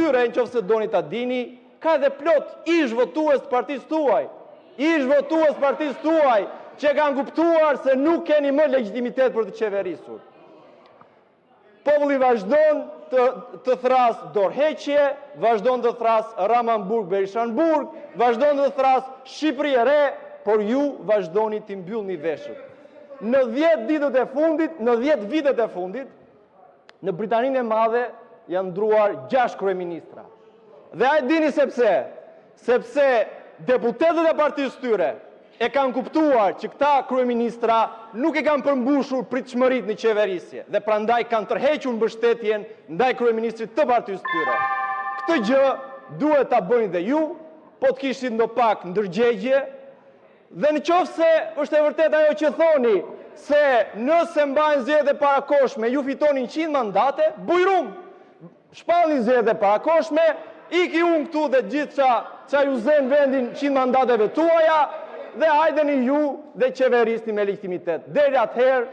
tyre, në qoftë se doni ta dini, ka edhe plot ish votues të partisë tuaj. Ish votues partisë tuaj që kanë kuptuar se nuk keni më legjitimitet për të qeverisur. Populli vazhdon të thras dorëheqje, vazhdon të thras Ramanburg-Berishanburg, vazhdon të thras Shqipëri e re, por ju vazhdoni të mbyllni veshët. Në 10 ditët e fundit, në 10 vitet e fundit, në Britaninë e Madhe janë ndruar 6 kryeministra. Dhe a e dini sepse? Sepse deputetët e partisë tyre e kanë kuptuar që këta kryeministra nuk e kanë përmbushur pritshmëritë në qeverisje dhe prandaj kanë tërhequr mbështetjen ndaj kryeministrit të partisë tyre. Këtë gjë duhet ta bëni dhe ju, po të kishit ndo pak ndërgjegje, dhe në qoftë se është e vërtet ajo që thoni se nëse mbajnë zgjedhjet e parakoshme ju fitoni 100 mandate, bujrum. Shpallni zgjedhjet e parakoshme, iki unë këtu dhe gjithë qa ju zen vendin 100 mandateve tuaja, dhe hajdeni ju dhe qeverisni me legitimitet. Deri atëherë,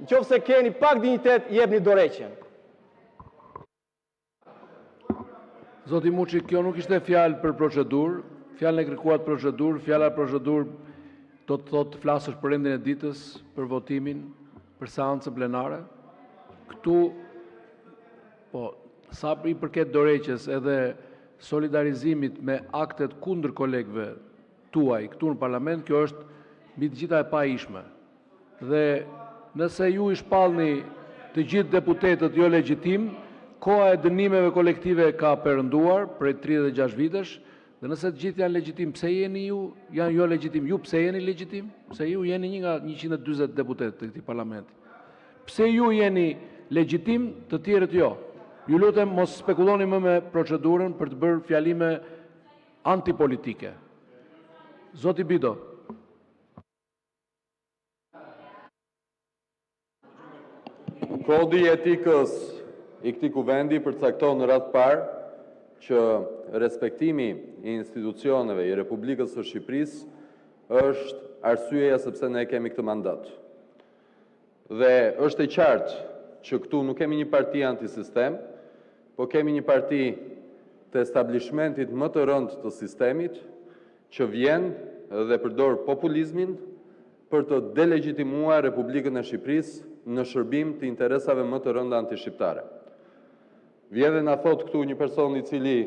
nëse keni pak dinjitet, jepni dorëheqjen. Zoti Muçi, kjo nuk ishte fjalë për procedurë, fjalën e kërkuar procedurë, fjala procedurë do të thotë të flasësh për rendin e ditës, për votimin, për seancën plenare. Këtu, po, sa i përket dorëheqjes edhe solidarizimit me aktet kundër kolegëve tuaj këtu në parlament, kjo është mbi të gjitha e paishme. Dhe nëse ju i shpallni të gjithë deputetët jo legjitim, koha e dënimeve kolektive ka perënduar prej 36 vitesh, dhe nëse të gjithë janë legjitim, pse jeni ju janë jo legjitim? Ju pse jeni legjitim? Pse ju jeni një nga 140 deputetë të këtij parlamenti? Pse ju jeni legjitim, të tjerët jo? Ju lutem mos spekuloni më me procedurën për të bërë fjalime antipolitike. Zoti Bido. Kodi i etikës i këtij kuvendi përcakton në radhë parë që respektimi i institucioneve i Republikës së Shqipërisë është arsyeja sepse ne kemi këtë mandat. Dhe është e qartë që këtu nuk kemi një parti antisistem, po kemi një parti të establishmentit më të rëndë të sistemit, që vjen dhe përdor populizmin për të delegjitimuar Republikën e Shqipërisë në shërbim të interesave më të rënda antishqiptare. Vjen dhe na thot këtu një person i cili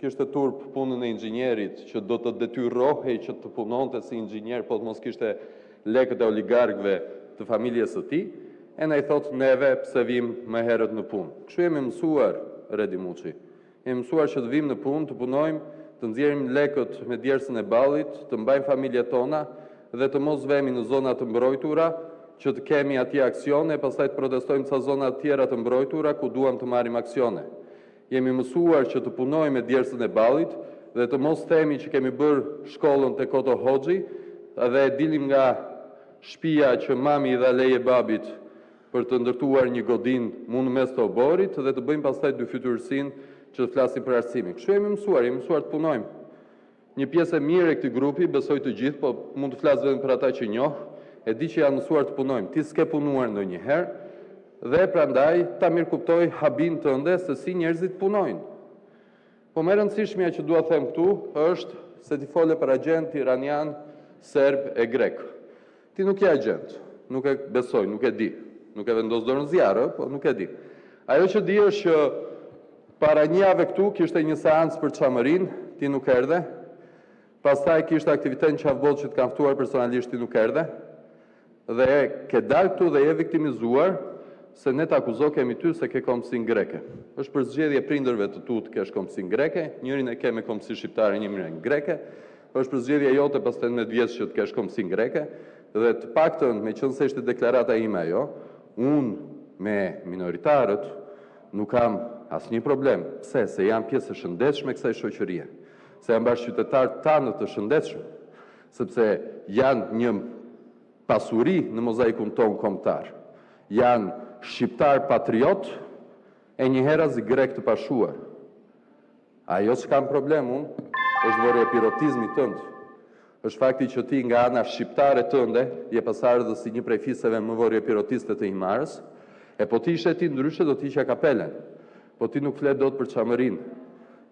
kishte turp punën e inxhinierit, që do të detyrohej që të punonte si inxhinier, po të mos kishte lekët e oligarkëve të familjes së tij, e na i thot neve pse vim më herët në punë. Kështu jemi mësuar, Redi Muçi. Jemi mësuar që të vim në punë, të punojmë, të nxjerrim lekët me djersën e ballit, të mbajmë familjet tona dhe të mos vemi në zona të mbrojtura, që të kemi atje aksione, pastaj të protestojmë ca zona të tjera të mbrojtura ku duam të marrim aksione. Jemi mësuar që të punojmë me djersën e ballit dhe të mos themi që kemi bërë shkollën te Koto Hoxhi dhe dilim nga shtëpia që mami i dha leje babit për të ndërtuar një godin mund mes të oborit dhe të bëjmë pastaj dy fytyrësinë që të flasim për arsimin. Kështu jemi mësuar të punojmë. Një pjesë e mirë e këtij grupi, besoj të gjithë, po mund të flas vetëm për ata që njoh, e di që janë mësuar të punojmë. Ti s'ke punuar ndonjëherë dhe prandaj ta mirëkuptoj habin tënde se si njerëzit punojnë. Po më e rëndësishmja që dua të them këtu është se ti fole për agent iranian, serb e grek. Ti nuk je agent, nuk e besoj, nuk e di. Nuk e vendos dorën në zjarr, po nuk e di. Ajo që di është që para një jave këtu kishte një seancë për çamërin, ti nuk erdhe. Pastaj kishte aktivitet në Qafbot që të kanë ftuar personalisht, ti nuk erdhe. Dhe ke dalë këtu dhe je viktimizuar se ne të akuzokemi ty se ke komsinë greke. Është për zgjedhje prindërve të tu të kesh komsinë greke, njërin e ke me komsi shqiptare, njërin greke. Është për zgjedhje jote pas 18 vjeç që të kesh komsinë greke, dhe të paktën me qenë se ishte deklarata ime ajo, unë me minoritarët nuk kam asnjë problem. Pse? Se janë pjesë e shëndetshme kësaj shoqërie. Se janë bashkëqytetarë tanë të shëndetshëm, sepse janë një pasuri në mozaikun tonë kombëtar. Janë shqiptar patriot e njëherë grek të pashuar. Ajo që kam problem unë është vërja pirotizmi tëndë. Është fakti që ti nga ana shqiptare tënde je pasardhë dhe si një prej fiseve më vërja pirotiste të Himarës, e po ti ishe ti ndryshe do ti isha kapelen. Po ti nuk flet dot për çamërin.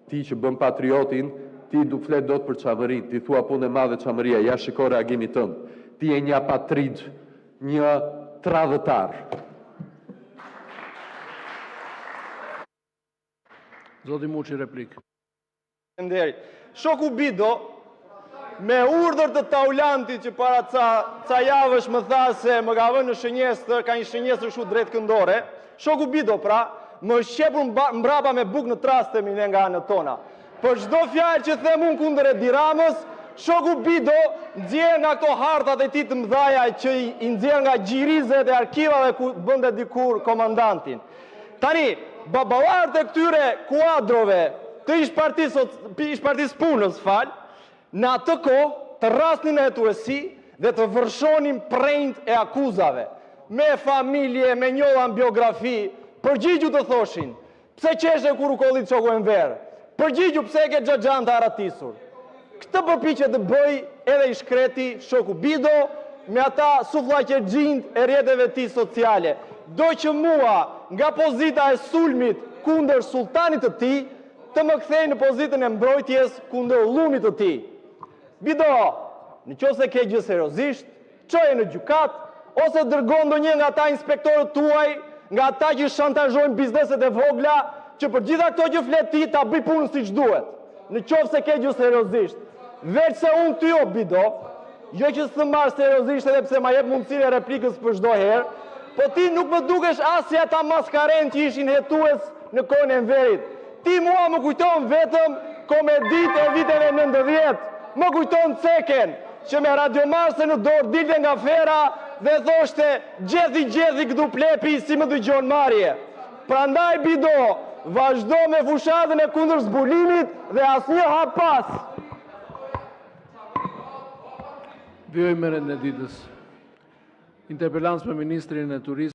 ti që bën patriotin, ti du flet dot për çamërin, ti thua punë e madhe çamëria, ja shiko reagimin tënd. Ti je një apatrid, një tradhëtar. Zoti Muçi, replik. Shoku Bido, me urdhër të Taulantit që para ca javësh më tha se më ka vënë në shënjestër, ka një shënjestër shu drejt këndore, shoku Bido pra, më shqepur mbrapa me buk në trastemi ne nga anët tona. Për çdo fjalë që them unë kundër Edi Ramës, shoku Bido nxjerr nga këto hartat e tij të mëdhaja që i nxjerr nga gjirizet e arkivave ku bënte dikur komandantin. Tani, baballarët e këtyre kuadrove të ish partisë punës, në atë kohë të rrasnin e hetuesi dhe të vërshonin prejnët e akuzave. Me familje, me njolla në biografi, përgjigju të thoshin, pse qeshe kur u kollit çoku Enver? Përgjigju pse e ke Xhaxhan të arratisur. Këtë përpiqet të bëj edhe i shkreti shoku Bido me ata sufllaqerxhind e rrjeteve të tij sociale. Do që mua nga pozita e sulmit kundër sultanit të tij të më kthej në pozitën e mbrojtjes kundër ullumit të tij. Bido, nëse ke gjë seriozisht, çoje në gjykat ose dërgon ndonjë nga ata inspektorët tuaj, nga ata që shantazhojnë bizneset e vogla, që për gjitha këto që flet ti ta bëj punën siç duhet. Nëse ke gjë seriozisht. Veç se unë ty o Bido, jo që s'të marr seriozisht edhe pse ma jep mundësinë e replikës për çdo herë, po ti nuk më dukesh as si ata maskaren që ishin hetues në kohën e Enverit. Ti mua më kujton vetëm komeditë e viteve 90. Më kujton Ceken, që me radiomarse në dorë dilte nga fera dhe thoshte gjethi këtu plepi si më dëgjon marrje. Prandaj Bido, vazhdo me fushadën e kundër zbulimit dhe asnjë hap pas. Vjoj merret në ditës. Interpelancë për Ministrin e Turizmit.